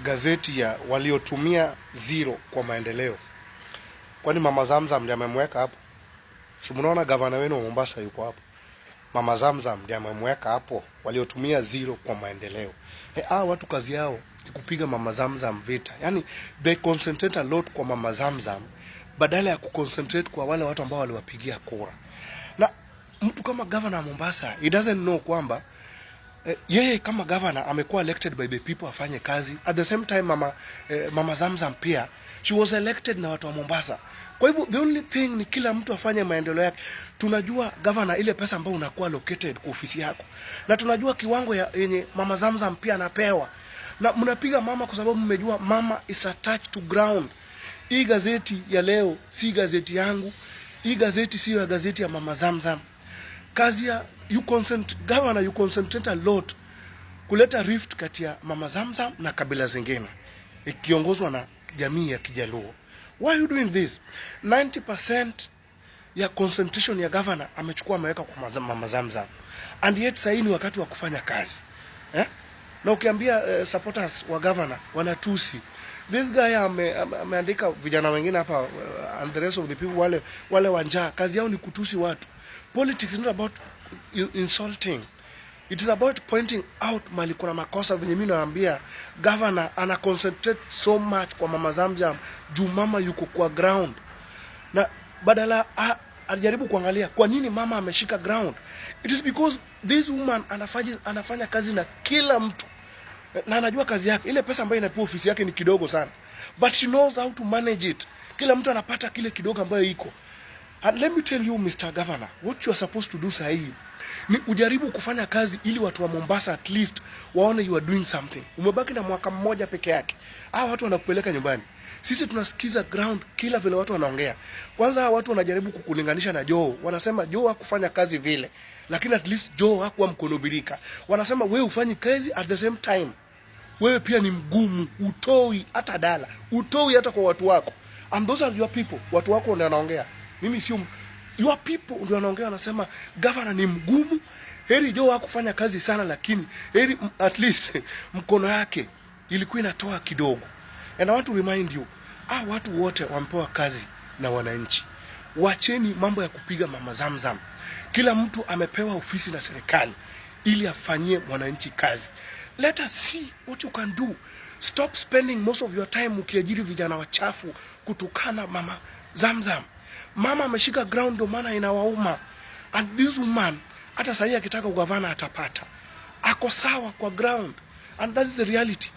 gazeti ya waliotumia zero kwa maendeleo. Kwani Mama Zamzam ndiye amemweka hapo? Si mnaona gavana wenu wa Mombasa yuko hapo. Mama Zamzam ndiye amemweka hapo, waliotumia zero kwa maendeleo. Watu kazi yao ni kupiga Mama Zamzam vita. Yaani they concentrate a lot kwa Mama Zamzam badala ya kuconcentrate kwa wale watu ambao waliwapigia kura. Na mtu kama governor wa Mombasa, he doesn't know kwamba yeye kama governor amekuwa elected by the people afanye kazi. At the same time Mama Zamzam pia she was elected na watu wa Mombasa. Kwa hivyo the only thing ni kila mtu afanye maendeleo yake. Tunajua governor ile pesa ambayo unakuwa allocated kwa ofisi yako. Na tunajua kiwango yenye Mama Zamzam pia anapewa. Na mnapiga mama kwa sababu mmejua mama is attached to ground. Hii gazeti ya leo si gazeti yangu. Hii gazeti sio ya gazeti ya Mama Zamzam. Kazi ya governor you concentrate a lot kuleta rift kati ya Mama Zamzam na kabila zingine ikiongozwa na jamii ya Kijaluo. Why are you doing this? 90% ya concentration ya governor amechukua ameweka kwa Mama Zamzam. And yet sasa ni wakati wa kufanya kazi. Na ukiambia supporters wa governor wanatusi. This guy ameandika vijana wengine hapa and the rest of the people wale wanja kazi yao ni kutusi watu. Politics is not about insulting. It is about pointing out mali kuna makosa. Venye mimi naambia governor ana concentrate so much kwa Mama Zamzam juu mama yuko kwa ground. Na badala alijaribu kuangalia kwa nini mama ameshika ground. It is because this woman anafanya kazi na kila mtu. Na anajua kazi yake. Ile pesa ambayo inapewa ofisi yake ni kidogo sana. But she knows how to manage it. Kila mtu anapata kile kidogo ambayo iko. And let me tell you, Mr. Governor, what you are supposed to do sahi ni ujaribu kufanya kazi ili watu wa Mombasa at least waone you are doing something. Umebaki na mwaka mmoja peke yake. Watu wanakupeleka nyumbani. Sisi tunasikiza ground kila vile watu wanaongea. Kwanza watu wanajaribu kukulinganisha na Joe. Wanasema Joe hakufanya kazi vile. Lakini at least Joe hakuwa mkono birika. Wanasema wewe ufanye kazi at the same time. Wewe pia ni mgumu, utoi hata dala, utoi hata kwa watu wako. And those are your people. Watu wako ndio wanaongea. Mimi sio your people ndio wanaongea, wanasema governor ni mgumu. Heri Joe hakufanya kazi sana, lakini heri at least mkono yake ilikuwa inatoa kidogo. And I want to remind you, watu wote wampewa kazi na wananchi. Wacheni mambo ya kupiga Mama Zamzam. Kila mtu amepewa ofisi na serikali ili afanyie mwananchi kazi. Let us see what you can do. Stop spending most of your time ukiajiri vijana wachafu kutukana Mama Zamzam. Mama ameshika ground ndio maana inawauma. And this woman hata sasa akitaka ugavana atapata. Ako sawa kwa ground. And that is the reality.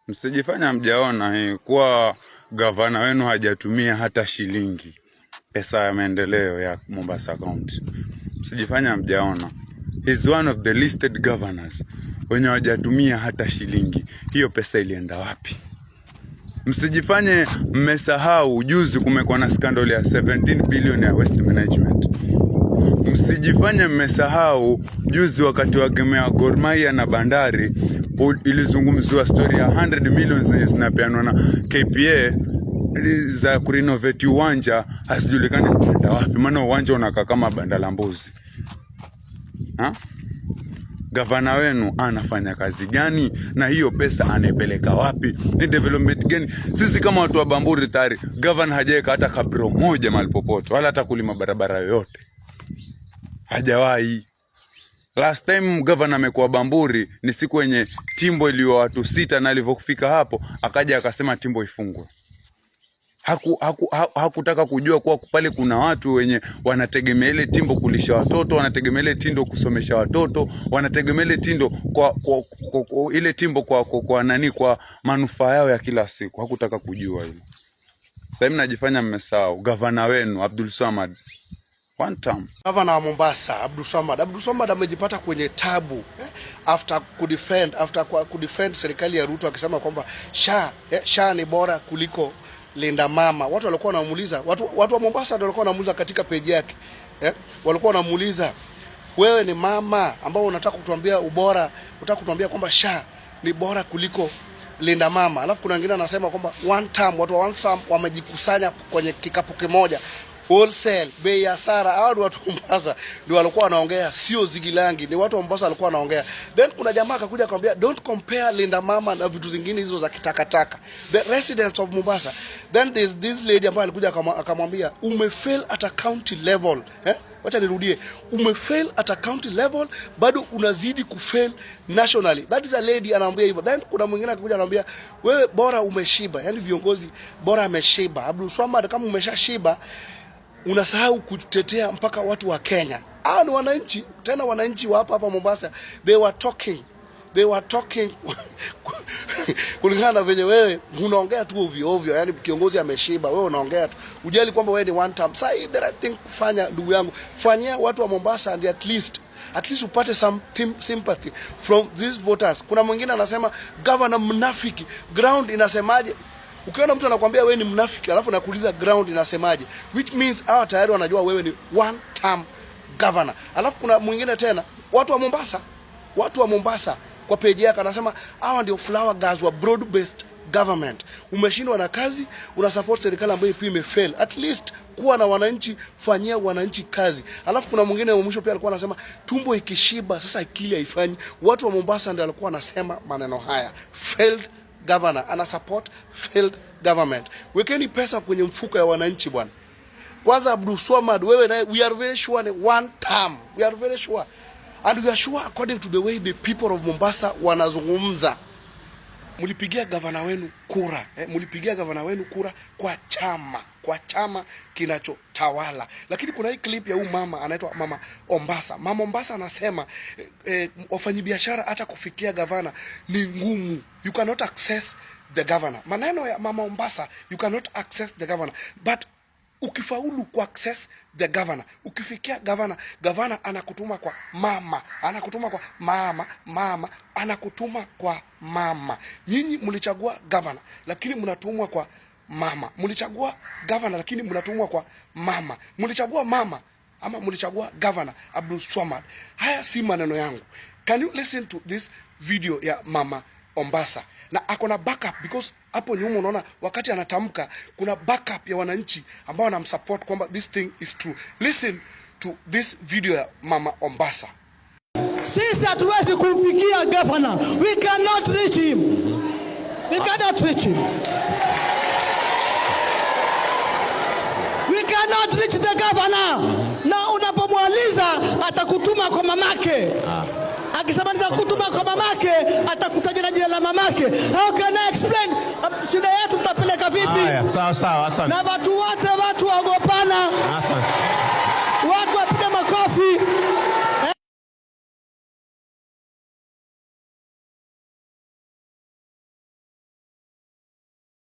Msijifanya mjaona kuwa gavana wenu hajatumia hata shilingi pesa ya maendeleo ya Mombasa County. Msijifanya mjaona. He's one of the listed governors wenye hajatumia hata shilingi. Hiyo pesa ilienda wapi? Msijifanye mmesahau juzi kumekuwa na scandal ya 17 billion ya waste management. Msijifanye mmesahau juzi wakati wa game ya Gor Mahia na Bandari ilizungumziwa story ya 100 million zenye zinapeanwa na KPA za kurenovate uwanja, hasijulikani zinaenda wapi, maana uwanja unakaa kama banda la mbuzi. Gavana wenu anafanya kazi gani na hiyo pesa anapeleka wapi? Ni development gani? Sisi kama watu wa Bamburi tayari gavana hajaweka hata kabro moja mahali popote, wala hata kulima barabara yoyote. Hajawahi. Last time gavana amekuwa Bamburi ni siku yenye timbo iliyo watu 6 na alivyofika hapo akaja akasema timbo ifungwe. Hakutaka kujua kuwa pale kuna watu wenye wanategemea ile timbo kulisha watoto, wanategemea ile tindo kusomesha watoto, wanategemea ile tindo ile timbo kwa manufaa yao ya kila siku. Hakutaka kujua hilo. Sasa mnajifanya mmesahau gavana wenu Abdul Swamad. One time Gavana wa Mombasa Abdul Swamad amejipata kwenye tabu after kudefend serikali ya Ruto akisema kwamba SHA ni bora kuliko Linda Mama. Watu walikuwa wanamuuliza, watu wa Mombasa ndio walikuwa wanamuuliza katika page yake. Walikuwa wanamuuliza, wewe ni mama ambao unataka kutuambia ubora, unataka kutuambia kwamba SHA ni bora kuliko Linda Mama. Alafu kuna wengine wanasema kwamba one time watu wa one time wamejikusanya kwenye kikapu kimoja wholesale, bei ya sara. Hao ni watu wa Mombasa ndio walikuwa wanaongea, sio Zigilangi, ni watu wa Mombasa walikuwa wanaongea. Then kuna jamaa akakuja akamwambia don't compare Linda Mama na vitu zingine hizo za kitakataka, the residents of Mombasa. Then there's this lady ambaye alikuja akamwambia umefail at a county level, wacha nirudie, umefail at a county level, bado unazidi kufail nationally. That is a lady anaambia hivyo. Then kuna mwingine akakuja anamwambia wewe bora umeshiba, yani viongozi bora ameshiba. Abdulswamad, kama umeshashiba unasahau kutetea mpaka watu wa Kenya. Hao ni wananchi, tena wananchi wa hapa Mombasa, they were talking kulingana na venye wewe unaongea tu ovyo ovyo, yani kiongozi ameshiba, wewe unaongea tu, ujali kwamba wewe ni one term. Sasa hii the right thing kufanya, ndugu yangu, fanyia watu wa Mombasa and at least upate some sympathy from these voters. Kuna mwingine anasema governor mnafiki, ground inasemaje? Ukiona mtu anakuambia wewe ni mnafiki alafu nakuuliza ground inasemaje, which means hawa tayari wanajua wewe ni one term governor. Alafu kuna mwingine tena, watu wa Mombasa kwa page yake anasema hawa ndio flower girls wa broad based government. Umeshindwa na kazi, una support serikali ambayo pia imefail. At least kuwa na wananchi, fanyia wananchi kazi. Alafu kuna mwingine wa mwisho pia alikuwa anasema tumbo ikishiba sasa akili haifanyi. Watu wa Mombasa ndio walikuwa wanasema maneno haya, failed governor ana support failed government. Wekeni pesa kwenye mfuko ya wananchi bwana. Kwanza Abdulswamad, wewe na we are very sure ni one term, we are very sure, and we are sure according to the way the people of Mombasa wanazungumza. Mulipigia gavana wenu kura, mulipigia gavana wenu kura kwa chama kinachotawala. Lakini kuna hii clip ya huyu mama anaitwa Mama Ombasa. Mama Ombasa anasema wafanyabiashara hata kufikia gavana ni ngumu. You cannot access the governor. Maneno ya Mama Ombasa, you cannot access the governor. But ukifaulu ku access the governor, ukifikia governor anakutuma kwa mama, anakutuma kwa mama. Nyinyi mlichagua governor lakini mnatumwa kwa mama. Mlichagua governor lakini mnatumwa kwa mama. Mlichagua mama ama mlichagua governor Abdulswamad. Haya si maneno yangu. Can you listen to this video ya Mama Ombasa? Na akona backup because hapo nyuma unaona wakati anatamka kuna backup ya wananchi ambao wanamsupport kwamba this thing is true. Listen to this video ya Mama Ombasa. Sisi hatuwezi kumfikia governor. We cannot reach him. We cannot reach him. We cannot reach the governor. Na unapomwaliza atakutuma kwa mamake. Akisema nitakutuma kwa mamake, atakutaja jina la mamake. How can I explain? Shida yetu tutapeleka vipi? Haya, sawa, asante. Na watu wote waogopana. Asante. Watu wapiga makofi.